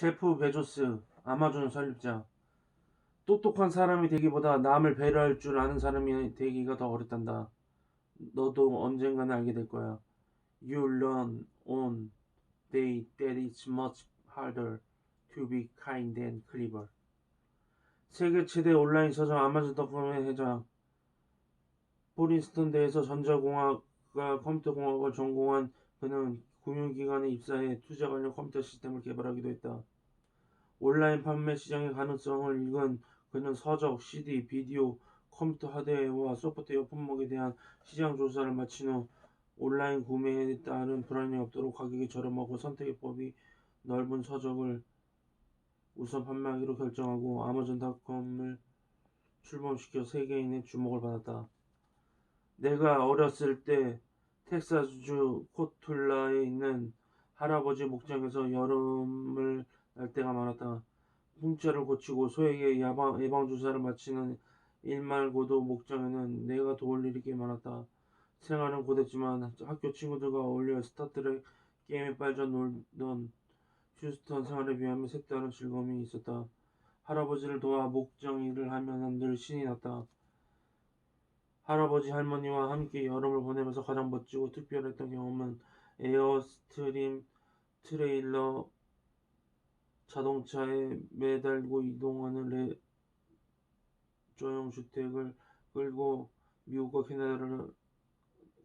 제프 베조스, 아마존 설립자. 똑똑한 사람이 되기보다 남을 배려할 줄 아는 사람이 되기가 더 어렵단다. 너도 언젠가는 알게 될 거야. You learn on day that it's much harder to be kind and clever. 세계 최대 온라인 서점 아마존.com의 회장, 프린스턴대에서 전자공학과 컴퓨터공학을 전공한 그는 금융기관에 입사해 투자 관련 컴퓨터 시스템을 개발하기도 했다. 온라인 판매 시장의 가능성을 읽은 그는 서적, CD, 비디오, 컴퓨터 하드웨어와 소프트웨어 품목에 대한 시장 조사를 마친 후 온라인 구매에 따른 불안이 없도록 가격이 저렴하고 선택의 폭이 넓은 서적을 우선 판매하기로 결정하고 아마존.com을 출범시켜 세계인의 주목을 받았다. 내가 어렸을 때 텍사스주 코툴라에 있는 할아버지 목장에서 여름을 날 때가 많았다. 풍자를 고치고 소에게 예방주사를 마치는 일 말고도 목장에는 내가 도울 일이 꽤 많았다. 생활은 고됐지만 학교 친구들과 어울려 스타트랙 게임에 빠져 놀던 휴스턴 생활에 비하면 색다른 즐거움이 있었다. 할아버지를 도와 목장 일을 하면 늘 신이 났다. 할아버지 할머니와 함께 여름을 보내면서 가장 멋지고 특별했던 경험은 에어스트림 트레일러 자동차에 매달고 이동하는 레저용 주택을 끌고 미국과 캐나다를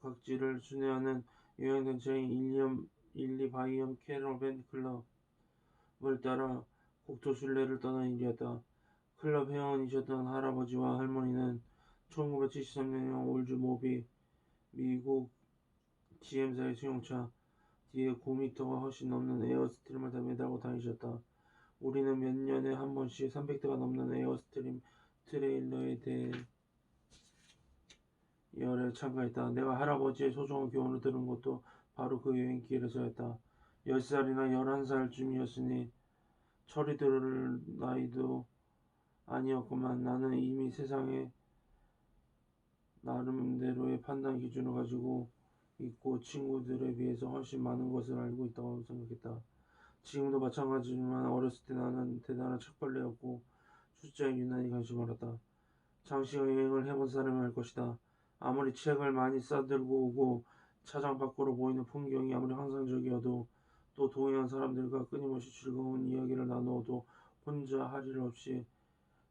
각지를 순회하는 여행단체인 일리 바이엄 캐러밴 클럽을 따라 국토 순례를 떠난 일이었다. 클럽 회원이셨던 할아버지와 할머니는 1973년형 올즈모빌 미국 GM사의 승용차 뒤에 9m가 훨씬 넘는 에어스트림을 매달고 다니셨다. 우리는 몇 년에 한 번씩 300대가 넘는 에어스트림 트레일러에 대열에 참가했다. 내가 할아버지의 소중한 교훈을 들은 것도 바로 그 여행길에서였다. 10살이나 11살쯤이었으니 철이 들을 나이도 아니었구만. 나는 이미 세상에 나름대로의 판단 기준을 가지고 있고 친구들에 비해서 훨씬 많은 것을 알고 있다고 생각했다. 지금도 마찬가지지만 어렸을 때 나는 대단한 책벌레였고 숫자에 유난히 관심 많았다. 장시간 여행을 해본 사람이 알 것이다. 아무리 책을 많이 싸들고 오고 차장 밖으로 보이는 풍경이 아무리 환상적이어도 또 동행한 사람들과 끊임없이 즐거운 이야기를 나누어도 혼자 할 일 없이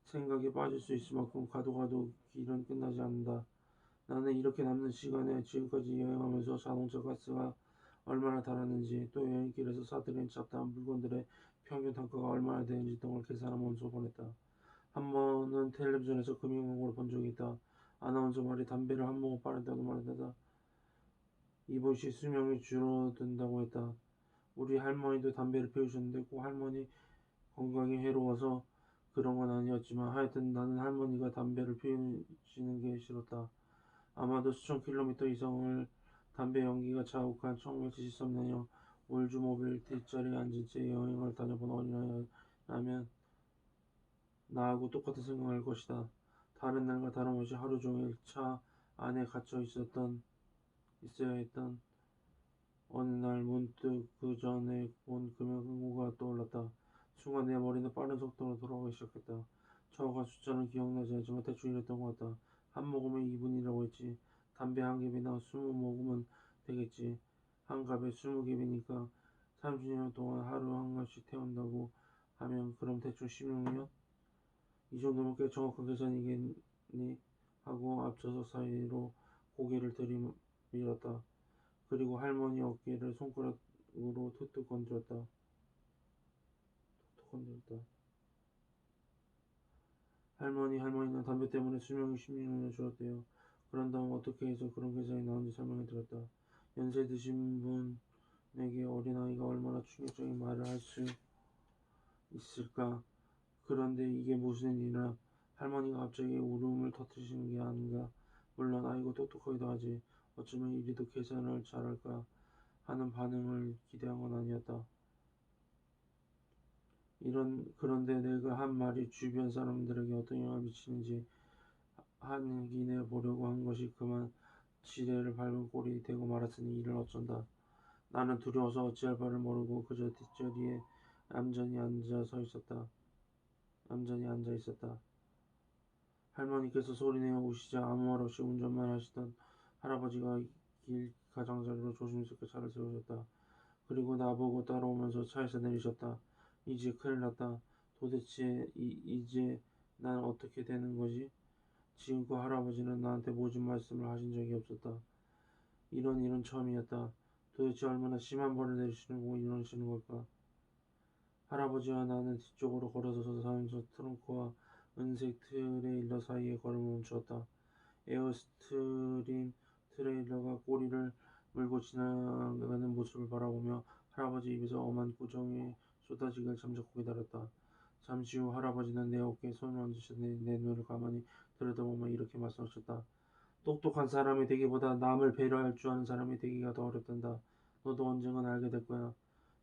생각에 빠질 수 있을 만큼 가도 길은 끝나지 않는다. 나는 이렇게 남는 시간에 지금까지 여행하면서 자동차 가스가 얼마나 달았는지 또 여행길에서 사들인 잡다한 물건들의 평균 단가가 얼마나 되는지 등을 계산하면서 보냈다. 한 번은 텔레비전에서 금융 광고를 본 적이 있다. 아나운서 말이 담배를 한 모금 빠른다고 말하다 이보시 수명이 줄어든다고 했다. 우리 할머니도 담배를 피우셨는데 꼭 할머니 건강에 해로워서 그런 건 아니었지만 하여튼 나는 할머니가 담배를 피우시는 게 싫었다. 아마도 수천 킬로미터 이상을 담배 연기가 자욱한 1973년형 올즈모빌 뒷자리에 앉은 채 여행을 다녀본 어린아이라면 나하고 똑같은 생각을 할 것이다. 다른 날과 다름없이 하루 종일 차 안에 갇혀 있어야 했던 어느 날 문득 그 전에 본 금연 광고가 떠올랐다. 순간 내 머리는 빠른 속도로 돌아가기 시작했다. 정확한 숫자는 기억나지 않지만 대충 이랬던 것 같다. 한 모금에 2분이라고 했지. 담배 한 갭이나 20모금은 되겠지. 한 갑에 20갭이니까 30년 동안 하루 한 갑씩 태운다고 하면 그럼 대충 16년? 이 정도면 꽤 정확한 계산이겠니? 하고 앞좌석 사이로 고개를 들이밀었다. 그리고 할머니 어깨를 손가락으로 툭툭 건드렸다. 할머니는 담배 때문에 수명이 16년을 줄었대요. 그런 다음 어떻게 해서 그런 계산이 나온지 설명해 드렸다. 연세 드신 분에게 어린아이가 얼마나 충격적인 말을 할 수 있을까? 그런데 이게 무슨 일이라 할머니가 갑자기 울음을 터뜨리시는 게 아닌가. 물론 아이고 똑똑하기도 하지. 어쩌면 이리도 계산을 잘할까 하는 반응을 기대한 건 아니었다. 그런데 내가 한 말이 주변 사람들에게 어떤 영향을 미치는지 확인해 보려고 한 것이 그만 지뢰를 밟은 꼴이 되고 말았으니 이를 어쩐다. 나는 두려워서 어찌할 바를 모르고 그저 뒷자리에 얌전히 앉아 있었다. 할머니께서 소리내어 우시자 아무 말 없이 운전만 하시던 할아버지가 길 가장자리로 조심스럽게 차를 세우셨다. 그리고 나보고 따라오면서 차에서 내리셨다. 이제 큰일 났다. 도대체 이제 난 어떻게 되는 거지? 지금껏 할아버지는 나한테 모진 말씀을 하신 적이 없었다. 이런 일은 처음이었다. 도대체 얼마나 심한 벌을 내리시려고 이러시는 걸까? 할아버지와 나는 뒤쪽으로 걸어서서 자동차 트렁크와 은색 트레일러 사이에 걸음을 멈추었다. 에어스트림 트레일러가 꼬리를 물고 지나가는 모습을 바라보며 할아버지 입에서 엄한 꾸정이 쏟아지길 잠자코 기다렸다. 잠시 후 할아버지는 내 어깨에 손을 얹으셔 내 눈을 가만히 들여다보며 이렇게 말씀하셨다. 똑똑한 사람이 되기보다 남을 배려할 줄 아는 사람이 되기가 더 어렵단다. 너도 언젠간 알게 될 거야.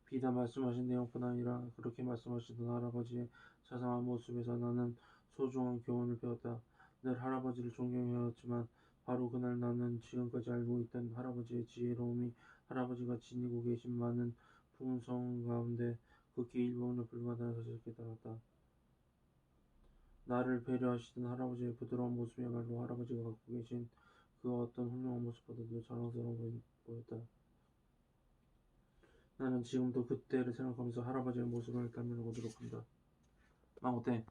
비단 말씀하신 내용뿐 아니라 그렇게 말씀하시던 할아버지의 자상한 모습에서 나는 소중한 교훈을 배웠다. 늘 할아버지를 존경해왔지만 바로 그날 나는 지금까지 알고 있던 할아버지의 지혜로움이 할아버지가 지니고 계신 많은 풍성 가운데 극히 일부분에 불과하다는 사실을 깨달았다. 나를 배려하시던 할아버지의 부드러운 모습이야말로 할아버지가 갖고 계신 그 어떤 훌륭한 모습보다도 자랑스러워 보였다. 나는 지금도 그때를 생각하면서 할아버지의 모습을 닮으려고 노력한다. 어때?